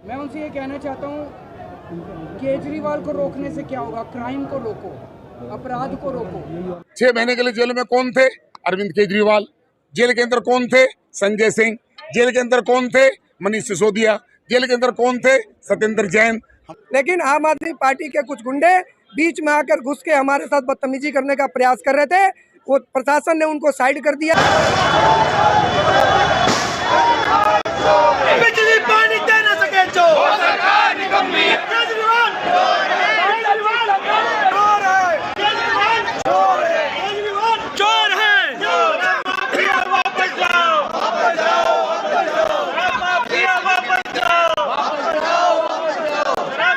मैं उनसे ये कहना चाहता हूँ, केजरीवाल को रोकने से क्या होगा? क्राइम को रोको, अपराध को रोको। 6 महीने के लिए जेल में कौन थे? अरविंद केजरीवाल। जेल के अंदर कौन थे? संजय सिंह। जेल के अंदर कौन थे? मनीष सिसोदिया। जेल के अंदर कौन थे? सत्येंद्र जैन। लेकिन आम आदमी पार्टी के कुछ गुंडे बीच में आकर घुस के हमारे साथ बदतमीजी करने का प्रयास कर रहे थे। वो प्रशासन ने उनको साइड कर दिया। बिजली पानी दे न सके जो सरकार निकम्मी है। केजरीवाल चोर है, केजरीवाल चोर है, केजरीवाल चोर है, केजरीवाल चोर है। माफिया वापस जाओ, वापस जाओ, वापस जाओ, माफिया वापस जाओ, वापस जाओ, वापस जाओ,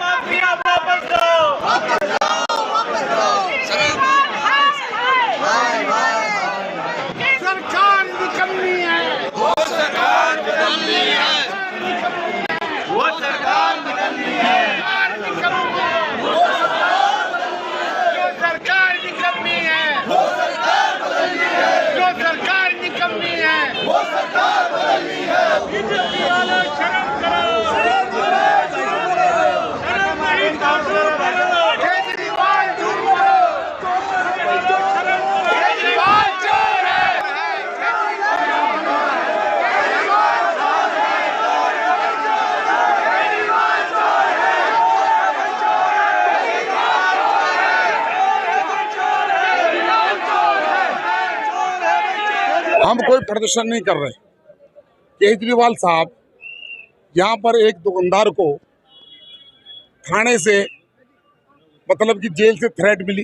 माफिया वापस जाओ, वापस जाओ, वापस जाओ। सरकार निकम्मी है, वो सरकार निकम्मी है, वो सरकार निकम्मी है, वो सरकार निकम्मी है, वो सरकार बदलनी है, जो सरकार निकम्मी है, वो सरकार बदलनी है। बीजेपी वाले शर्म करो, शर्म करो, शर्म नहीं करो। केजरीवाल झूठ बोलो, केजरीवाल चोर है। हम कोई प्रदर्शन नहीं कर रहे। केजरीवाल साहब यहाँ पर एक दुकानदार को थाने से मतलब कि जेल से थ्रेट मिली।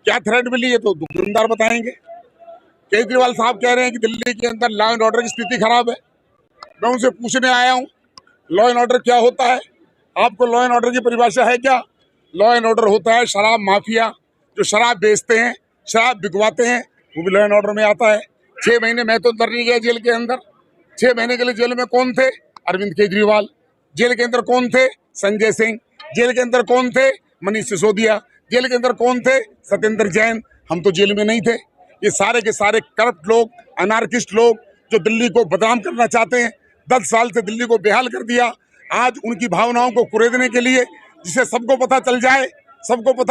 क्या थ्रेट मिली है तो दुकानदार बताएंगे। केजरीवाल साहब कह रहे हैं कि दिल्ली के अंदर लॉ एंड ऑर्डर की स्थिति खराब है। मैं उनसे पूछने आया हूँ लॉ एंड ऑर्डर क्या होता है? आपको लॉ एंड ऑर्डर की परिभाषा है क्या? लॉ एंड ऑर्डर होता है शराब माफिया जो शराब बेचते हैं, शराब बिकवाते हैं, वो भी लॉ एंड ऑर्डर में आता है। 6 महीने मैं तो अंदर नहीं गया जेल के अंदर। 6 महीने के लिए जेल में कौन थे? अरविंद केजरीवाल। जेल के अंदर कौन थे? संजय सिंह। जेल के अंदर कौन थे? मनीष सिसोदिया। जेल के अंदर कौन थे? सत्येंद्र जैन। हम तो जेल में नहीं थे। ये सारे के सारे करप्ट लोग, अनार्किस्ट लोग जो दिल्ली को बदनाम करना चाहते हैं। 10 साल से दिल्ली को बेहाल कर दिया। आज उनकी भावनाओं को कुरेदने के लिए, जिससे सबको पता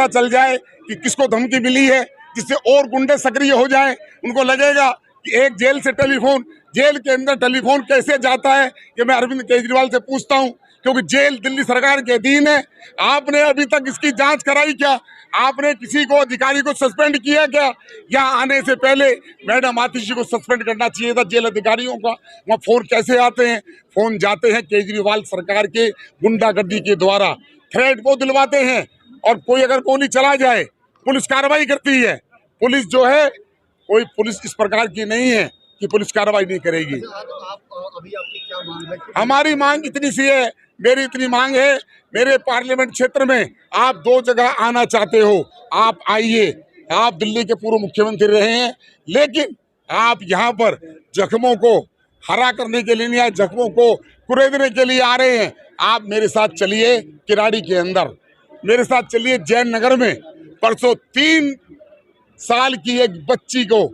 चल जाए कि किसको धमकी मिली है, जिससे और गुंडे सक्रिय हो जाएं। उनको लगेगा कि एक जेल से टेलीफोन, जेल के अंदर टेलीफोन कैसे जाता है, ये मैं अरविंद केजरीवाल से पूछता हूं, क्योंकि जेल दिल्ली सरकार के अधीन है। आपने अभी तक इसकी जांच कराई क्या? आपने किसी को, अधिकारी को सस्पेंड किया क्या? यहाँ आने से पहले मैडम आतिशी को सस्पेंड करना चाहिए था जेल अधिकारियों का। वहाँ फोन कैसे आते हैं? फोन जाते हैं केजरीवाल सरकार के गुंडागर्दी के द्वारा। थ्रेट वो दिलवाते हैं और कोई अगर गोली चला जाए पुलिस कार्रवाई करती है। पुलिस जो है, कोई पुलिस इस प्रकार की नहीं है कि पुलिस कार्रवाई नहीं करेगी। अभी आपकी क्या मांग है? हमारी मांग इतनी सी है, मेरी इतनी मांग है, मेरे पार्लियामेंट क्षेत्र में आप 2 जगह आना चाहते हो, आप आइए। आप दिल्ली के पूर्व मुख्यमंत्री रहे हैं, लेकिन आप यहाँ पर जख्मों को हरा करने के लिए नहीं आए, जख्मों को कुरेदने के लिए आ रहे हैं। आप मेरे साथ चलिए किराड़ी के अंदर, मेरे साथ चलिए जैन नगर में। परसों 3 साल की एक बच्ची को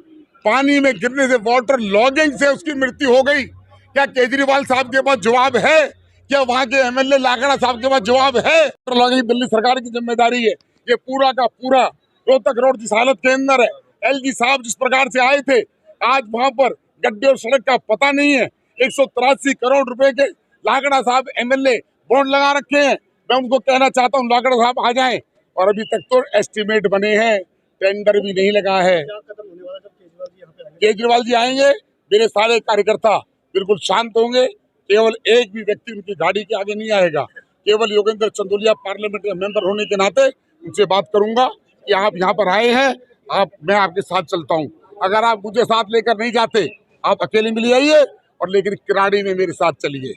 पानी में गिरने से, वाटर लॉगिंग से उसकी मृत्यु हो गई। क्या केजरीवाल साहब के पास जवाब है? क्या वहां के एमएलए लाखड़ा साहब के पास जवाब है? वाटर लॉगिंग दिल्ली सरकार की जिम्मेदारी है। ये पूरा का पूरा रोहतक रोड जिस हालत के अंदर है, एलजी साहब जिस प्रकार से आए थे, आज वहां पर गड्ढे और सड़क का पता नहीं है। 183 करोड़ रुपए के लाखड़ा साहब एमएलए बॉन्ड लगा रखे हैं। मैं उनको कहना चाहता हूँ लाखड़ा साहब आ जाएं। और अभी तक तो एस्टिमेट बने हैं, टेंडर भी नहीं लगा है। क्या कदम होने वाला जब केजरीवाल जी यहाँ पे आएंगे? केजरीवाल जी आएंगे, मेरे सारे कार्यकर्ता बिल्कुल शांत होंगे। केवल एक भी व्यक्ति उनकी गाड़ी के आगे नहीं आएगा। केवल योगेंद्र चंदोलिया पार्लियामेंट के मेंबर होने के नाते उनसे बात करूंगा कि आप यहाँ पर आए हैं, मैं आपके साथ चलता हूँ। अगर आप मुझे साथ लेकर नहीं जाते, आप अकेले मिल आइए, और लेकिन किराड़ी में मेरे साथ चलिए।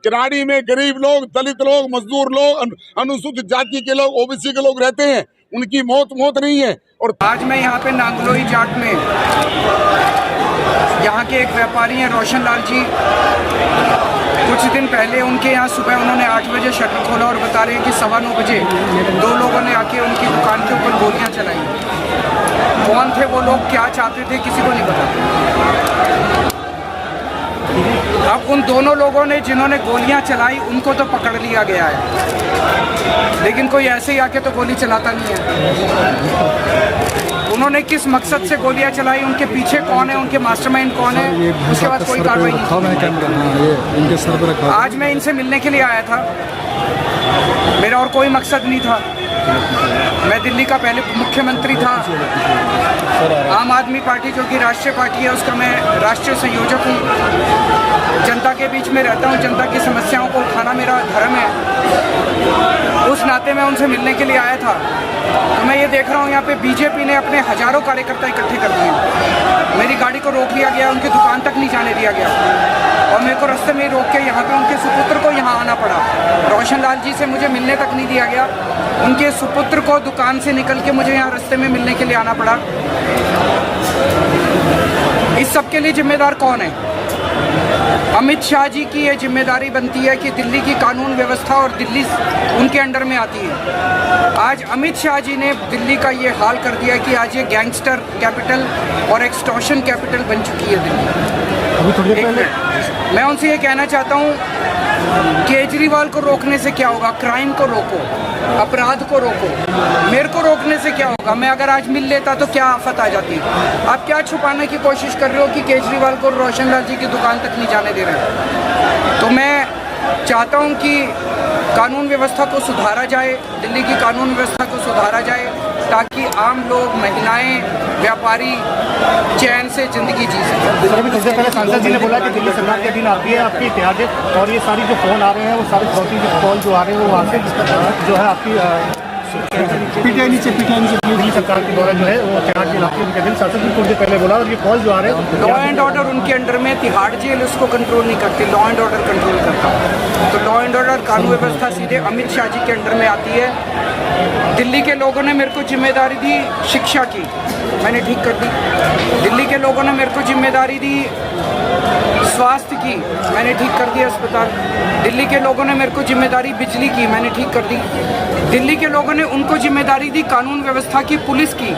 किराड़ी में गरीब लोग, दलित लोग, मजदूर लोग, अनुसूचित जाति के लोग, ओबीसी के लोग रहते हैं। उनकी मौत नहीं है। और आज मैं यहाँ पे नांगलोई जाट में, यहाँ के एक व्यापारी हैं रोशन लाल जी, कुछ दिन पहले उनके यहाँ सुबह उन्होंने 8 बजे शटर खोला और बता रहे हैं कि 9:15 बजे 2 लोगों ने आके उनकी दुकान के ऊपर गोलियां चलाई। कौन थे वो लोग, क्या चाहते थे, किसी को नहीं पता। अब उन दोनों लोगों ने जिन्होंने गोलियां चलाई उनको तो पकड़ लिया गया है, लेकिन कोई ऐसे ही आके तो गोली चलाता नहीं है। उन्होंने किस मकसद से गोलियां चलाई, उनके पीछे कौन है, उनके मास्टरमाइंड कौन है, उसके बाद कोई कार्रवाई नहीं। आज मैं इनसे मिलने के लिए आया था, मेरा और कोई मकसद नहीं था। मैं दिल्ली का पहले मुख्यमंत्री था। आम आदमी पार्टी जो कि राष्ट्रीय पार्टी है उसका मैं राष्ट्रीय संयोजक हूँ। जनता के बीच में रहता हूँ, जनता की समस्याओं को उठाना मेरा धर्म है। उस नाते मैं उनसे मिलने के लिए आया था। तो मैं ये देख रहा हूँ यहाँ पे बीजेपी ने अपने हजारों कार्यकर्ता इकट्ठे कर दिए। मेरी गाड़ी को रोक लिया गया, उनकी दुकान तक नहीं जाने दिया गया और मेरे को रास्ते में रोक के यहाँ पे उनके सुपुत्र को यहाँ आना पड़ा। रोशन लाल जी से मुझे मिलने तक नहीं दिया गया, उनके सुपुत्र को दुकान से निकल के मुझे यहाँ रास्ते में मिलने के लिए आना पड़ा। इस सब के लिए जिम्मेदार कौन है? अमित शाह जी की ये जिम्मेदारी बनती है कि दिल्ली की कानून व्यवस्था और दिल्ली उनके अंडर में आती है। आज अमित शाह जी ने दिल्ली का ये हाल कर दिया कि आज ये गैंगस्टर कैपिटल और एक्सटॉर्शन कैपिटल बन चुकी है दिल्ली। मैं उनसे ये कहना चाहता हूँ, केजरीवाल को रोकने से क्या होगा? क्राइम को रोको, अपराध को रोको। मेरे को रोकने से क्या होगा? मैं अगर आज मिल लेता तो क्या आफत आ जाती? आप क्या छुपाने की कोशिश कर रहे हो कि केजरीवाल को रोशन लाल जी की दुकान तक नहीं जाने दे रहे? तो मैं चाहता हूं कि कानून व्यवस्था को सुधारा जाए, दिल्ली की कानून व्यवस्था को सुधारा जाए, ताकि आम लोग, महिलाएं, व्यापारी चैन से जिंदगी जी सकें। सर, अभी कुछ देर पहले सांसद जी ने बोला कि दिल्ली सरकार के अधीन आती है आपकी इतिहाद, और ये सारी जो फोन आ रहे हैं वो सारे फ्रॉडी कॉल जो आ रहे हैं वो वहाँ से जो है आपकी पीटीआई नीचे दिल्ली सरकार के द्वारा जो है वो तिहाड़ जेल आपके उनके दिन सांसद जी कुछ देर पहले बोला, और ये कॉल जो आ रहे हैं लॉ एंड ऑर्डर उनके अंडर में, तिहाड़ जेल उसको कंट्रोल नहीं करती, लॉ एंड ऑर्डर कंट्रोल करता है। तो लॉ एंड ऑर्डर कानून व्यवस्था सीधे अमित शाह जी के अंडर में आती है। दिल्ली के लोगों ने मेरे को जिम्मेदारी दी शिक्षा की, मैंने ठीक कर दी। दिल्ली के लोगों ने मेरे को जिम्मेदारी दी स्वास्थ्य की, मैंने ठीक कर दिया अस्पताल। दिल्ली के लोगों ने मेरे को जिम्मेदारी बिजली की, मैंने ठीक कर दी। दिल्ली के लोगों ने उनको जिम्मेदारी दी कानून व्यवस्था की, पुलिस की।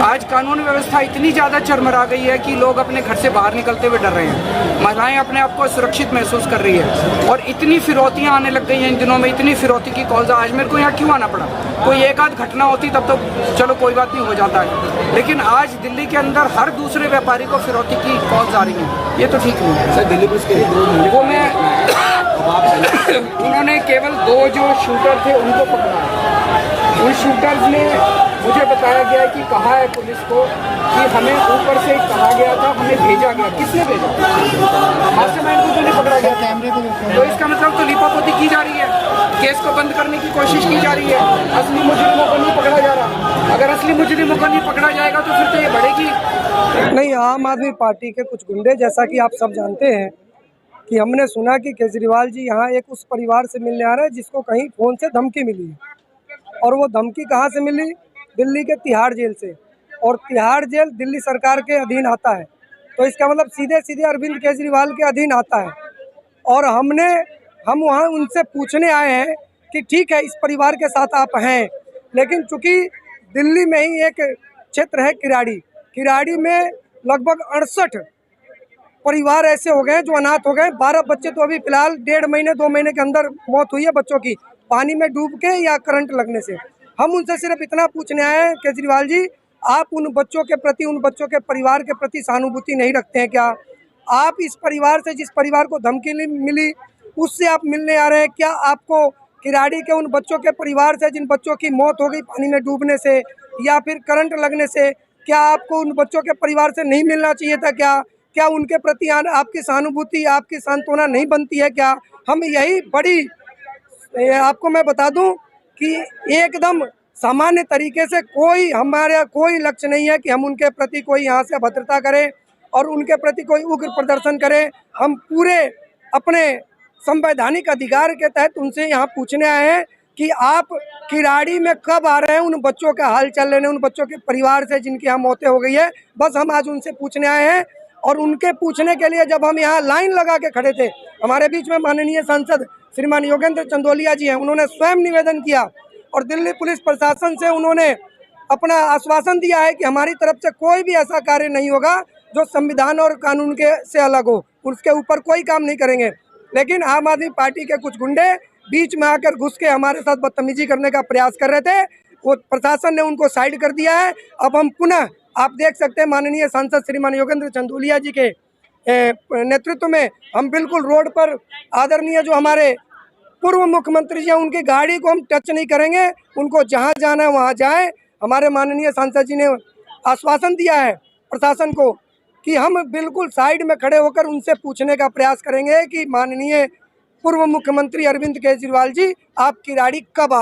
आज कानून व्यवस्था इतनी ज़्यादा चरमरा गई है कि लोग अपने घर से बाहर निकलते हुए डर रहे हैं, महिलाएं अपने आप को सुरक्षित महसूस कर रही है, और इतनी फिरौतियाँ आने लग गई हैं इन दिनों में, इतनी फिरौती की कॉल्स। आज मेरे को यहाँ क्यों आना पड़ा? कोई एक आध घटना होती तब तो चलो कोई बात नहीं, हो जाता है, लेकिन आज दिल्ली के अंदर हर दूसरे व्यापारी को फिरौती की कॉल्स आ रही हैं, ये तो ठीक नहीं है। सर, दिल्ली पुलिस के वो मैं उन्होंने केवल 2 जो शूटर थे उनको पकड़ा। उन शूटर्स ने मुझे बताया गया कि कहा है पुलिस को कि हमें ऊपर से कहा गया था, हमें भेजा गया। किसने भेजा? मास्टरमाइंड को तो नहीं पकड़ा गया कैमरे को। तो इसका मतलब तो लीपापोती की जा रही है, केस को बंद करने की कोशिश की जा रही है, असली मुजरिमों को नहीं पकड़ा जा रहा। अगर असली मुजरिमों को नहीं पकड़ा जाएगा तो फिर तो ये बढ़ेगी। नहीं, आम आदमी पार्टी के कुछ गुंडे, जैसा कि आप सब जानते हैं कि हमने सुना कि केजरीवाल जी यहाँ एक उस परिवार से मिलने आ रहे हैं जिसको कहीं फ़ोन से धमकी मिली है, और वो धमकी कहाँ से मिली? दिल्ली के तिहाड़ जेल से, और तिहाड़ जेल दिल्ली सरकार के अधीन आता है। तो इसका मतलब सीधे सीधे अरविंद केजरीवाल के अधीन आता है। और हम वहाँ उनसे पूछने आए हैं कि ठीक है, इस परिवार के साथ आप हैं, लेकिन चूँकि दिल्ली में ही एक क्षेत्र है किराड़ी में लगभग 68 परिवार ऐसे हो गए जो अनाथ हो गए। 12 बच्चे तो अभी फिलहाल 1.5 महीने 2 महीने के अंदर मौत हुई है बच्चों की, पानी में डूब के या करंट लगने से। हम उनसे सिर्फ इतना पूछने आए हैं, केजरीवाल जी, आप उन बच्चों के प्रति, उन बच्चों के परिवार के प्रति सहानुभूति नहीं रखते हैं क्या? आप इस परिवार से, जिस परिवार को धमकी मिली उससे आप मिलने आ रहे हैं क्या? आपको किराड़ी के उन बच्चों के परिवार से जिन बच्चों की मौत हो गई पानी में डूबने से या फिर करंट लगने से, क्या आपको उन बच्चों के परिवार से नहीं मिलना चाहिए था क्या उनके प्रति आपकी सहानुभूति, आपकी सांत्वना नहीं बनती है क्या? हम यही बड़ी, आपको मैं बता दूं कि एकदम सामान्य तरीके से हमारा कोई लक्ष्य नहीं है कि हम उनके प्रति कोई यहाँ से अभद्रता करें और उनके प्रति कोई उग्र प्रदर्शन करें। हम पूरे अपने संवैधानिक अधिकार के तहत उनसे यहाँ पूछने आए हैं कि आप किराड़ी में कब आ रहे हैं उन बच्चों का हाल चाल लेने, उन बच्चों के परिवार से जिनकी यहाँ मौतें हो गई है। बस हम आज उनसे पूछने आए हैं। और उनके पूछने के लिए जब हम यहाँ लाइन लगा के खड़े थे, हमारे बीच में माननीय सांसद श्रीमान योगेंद्र चंदोलिया जी हैं, उन्होंने स्वयं निवेदन किया और दिल्ली पुलिस प्रशासन से उन्होंने अपना आश्वासन दिया है कि हमारी तरफ से कोई भी ऐसा कार्य नहीं होगा जो संविधान और कानून के से अलग हो। उसके ऊपर कोई काम नहीं करेंगे। लेकिन आम आदमी पार्टी के कुछ गुंडे बीच में आकर घुस के हमारे साथ बदतमीजी करने का प्रयास कर रहे थे, वो प्रशासन ने उनको साइड कर दिया है। अब हम पुनः, आप देख सकते हैं माननीय सांसद श्रीमान योगेंद्र चंदोलिया जी के नेतृत्व में हम बिल्कुल रोड पर आदरणीय जो हमारे पूर्व मुख्यमंत्री जी हैं उनकी गाड़ी को हम टच नहीं करेंगे, उनको जहां जाना है वहां जाए। हमारे माननीय सांसद जी ने आश्वासन दिया है प्रशासन को कि हम बिल्कुल साइड में खड़े होकर उनसे पूछने का प्रयास करेंगे कि माननीय पूर्व मुख्यमंत्री अरविंद केजरीवाल जी आपकी गाड़ी कब आ